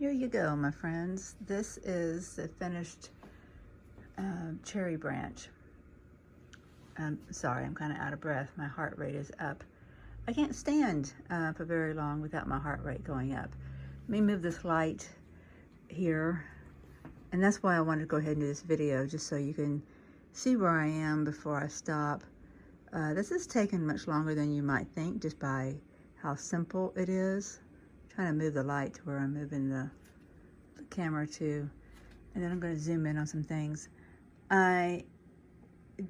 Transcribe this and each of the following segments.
Here you go, my friends. This is the finished cherry branch. Sorry, I'm kind of out of breath. My heart rate is up. I can't stand for very long without my heart rate going up. Let me move this light here. And that's why I wanted to go ahead and do this video, just so you can see where I am before I stop. This has taken much longer than you might think, just by how simple it is. I'm trying to move the light to where I'm moving the camera to. And then I'm going to zoom in on some things. I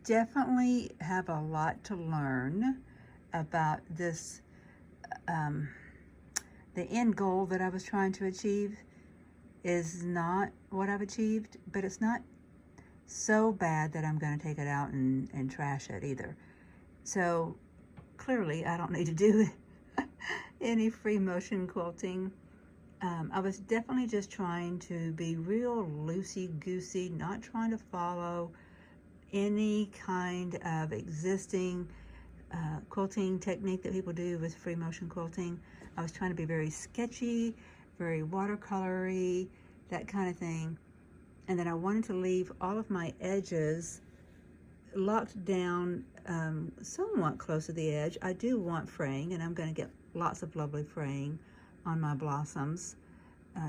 definitely have a lot to learn about this. The end goal that I was trying to achieve is not what I've achieved, but it's not so bad that I'm going to take it out and trash it either. So clearly I don't need to do any free motion quilting. I was definitely just trying to be real loosey-goosey, not trying to follow any kind of existing quilting technique that people do with free motion quilting. I was trying to be very sketchy, very watercolory, that kind of thing. And then I wanted to leave all of my edges locked down somewhat close to the edge. I do want fraying, and I'm going to get lots of lovely fraying on my blossoms.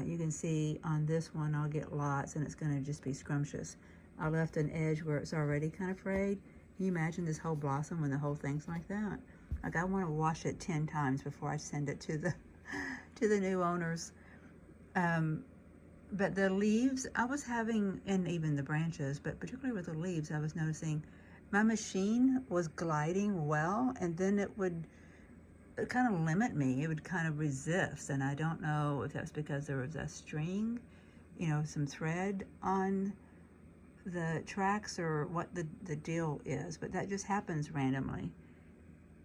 You can see on this one I'll get lots, and it's going to just be scrumptious. I left an edge where it's already kind of frayed. Can you imagine this whole blossom when the whole thing's like that? Like, I want to wash it 10 times before I send it to the new owners. But the leaves, I was having, and even the branches, but particularly with the leaves, I was noticing my machine was gliding well, and then it would kind of limit me. It would kind of resist, and I don't know if that's because there was a string, you know, some thread on the tracks, or what the deal is, but that just happens randomly.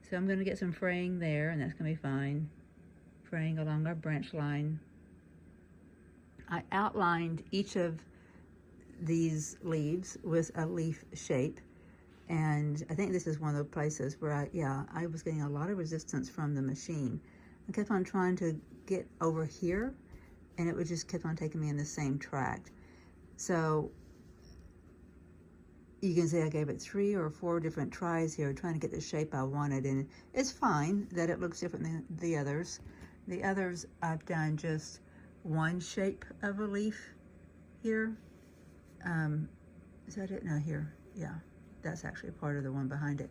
So I'm going to get some fraying there, and that's going to be fine. Fraying along our branch line. I outlined each of these leaves with a leaf shape, and I think this is one of the places where I was getting a lot of resistance from the machine. I kept on trying to get over here, and it would just kept on taking me in the same track. So you can see I gave it 3 or 4 different tries here, trying to get the shape I wanted, and it's fine that it looks different than the others. The others, I've done just one shape of a leaf here. Is that it? No, here. Yeah, that's actually part of the one behind it.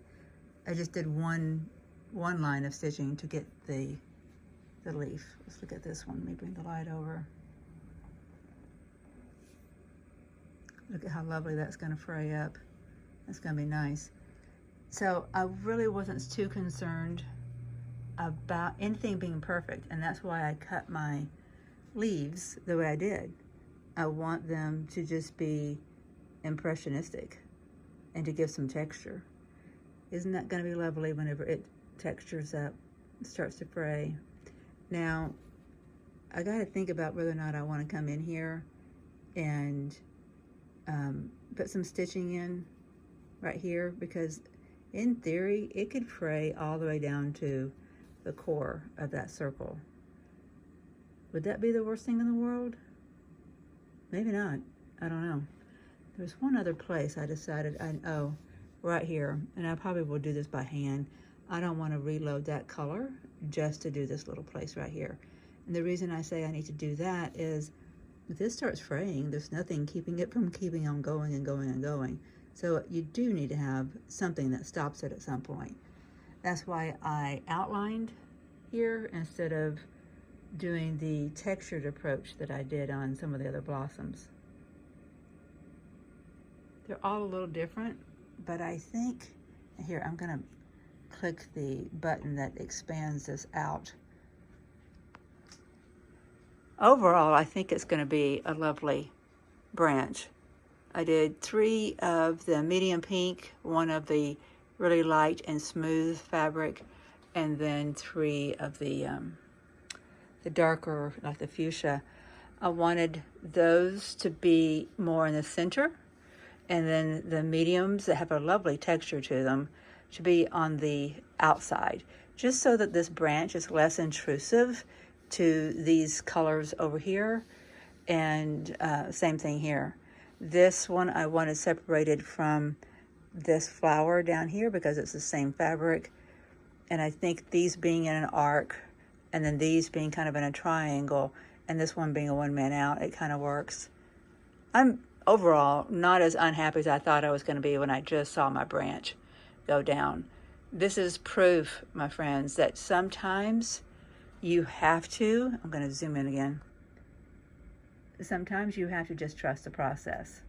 I just did one line of stitching to get the leaf. Let's look at this one. Let me bring the light over. Look at how lovely that's going to fray up. That's going to be nice. So I really wasn't too concerned about anything being perfect, and that's why I cut my leaves the way I did. I want them to just be impressionistic and to give some texture. Isn't that going to be lovely whenever it textures up, starts to fray? Now, I got to think about whether or not I want to come in here and put some stitching in right here, because in theory it could fray all the way down to the core of that circle. Would that be the worst thing in the world? Maybe not. I don't know. There's one other place I decided, right here, and I probably will do this by hand. I don't want to reload that color just to do this little place right here. And the reason I say I need to do that is, if this starts fraying, there's nothing keeping it from keeping on going and going and going. So you do need to have something that stops it at some point. That's why I outlined here instead of doing the textured approach that I did on some of the other blossoms. They're all a little different, but I think, here, I'm gonna click the button that expands this out. Overall, I think it's gonna be a lovely branch. I did 3 of the medium pink, 1 of the really light and smooth fabric, and then 3 of the darker, like the fuchsia. I wanted those to be more in the center, and then the mediums that have a lovely texture to them to be on the outside, just so that this branch is less intrusive to these colors over here, and same thing here. This one I wanted separated from this flower down here because it's the same fabric, and I think these being in an arc and then these being kind of in a triangle and this one being a one man out, it kind of works. I'm overall not as unhappy as I thought I was going to be when I just saw my branch go down. This is proof, my friends, that sometimes you have to, I'm going to zoom in again. Sometimes you have to just trust the process,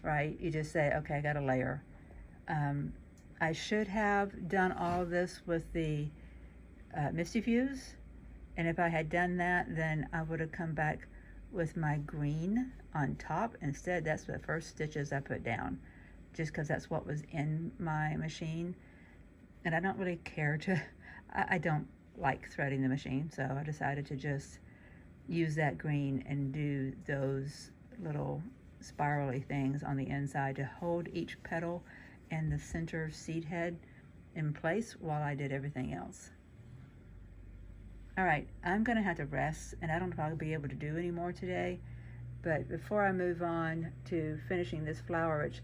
right? You just say, okay, I got a layer. I should have done all of this with the Misty Fuse, and if I had done that, then I would have come back with my green on top. Instead, that's the first stitches I put down, just because that's what was in my machine. And I don't really care to, I don't like threading the machine, so I decided to just use that green and do those little spirally things on the inside to hold each petal and the center seed head in place while I did everything else. All right, I'm gonna have to rest, and I don't know if I'll be able to do any more today, but before I move on to finishing this flower, which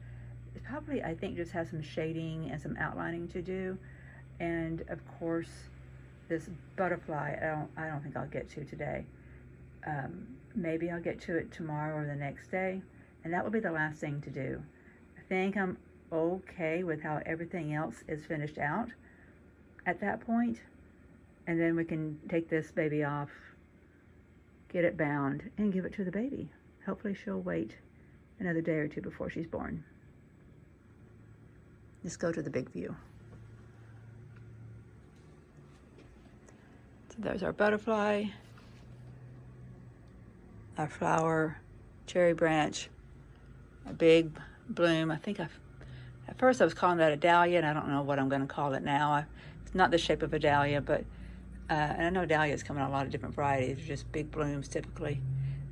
is probably, I think, just has some shading and some outlining to do, and of course, this butterfly, I don't think I'll get to today. Maybe I'll get to it tomorrow or the next day, and that will be the last thing to do. I think I'm okay with how everything else is finished out at that point, and then we can take this baby off, get it bound, and give it to the baby. Hopefully she'll wait another day or two before she's born. Let's go to the big view. So there's our butterfly, our flower, cherry branch, a big bloom. I think at first I was calling that a dahlia, and I don't know what I'm going to call it now. It's not the shape of a dahlia, but and I know dahlias come in a lot of different varieties. They're just big blooms typically.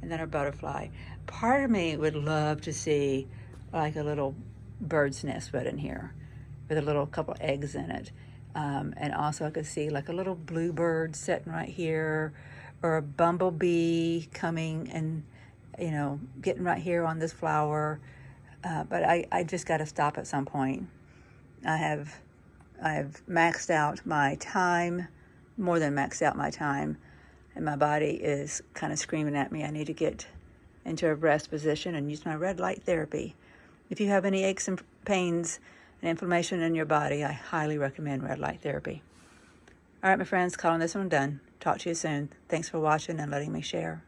And then our butterfly. Part of me would love to see like a little bird's nest right in here with a little couple eggs in it. And also I could see like a little bluebird sitting right here, or a bumblebee coming and, you know, getting right here on this flower. But I just got to stop at some point. I've maxed out my time, more than maxed out my time, and my body is kind of screaming at me. I need to get into a rest position and use my red light therapy. If you have any aches and pains and inflammation in your body, I highly recommend red light therapy. All right, my friends, calling this one done. Talk to you soon. Thanks for watching and letting me share.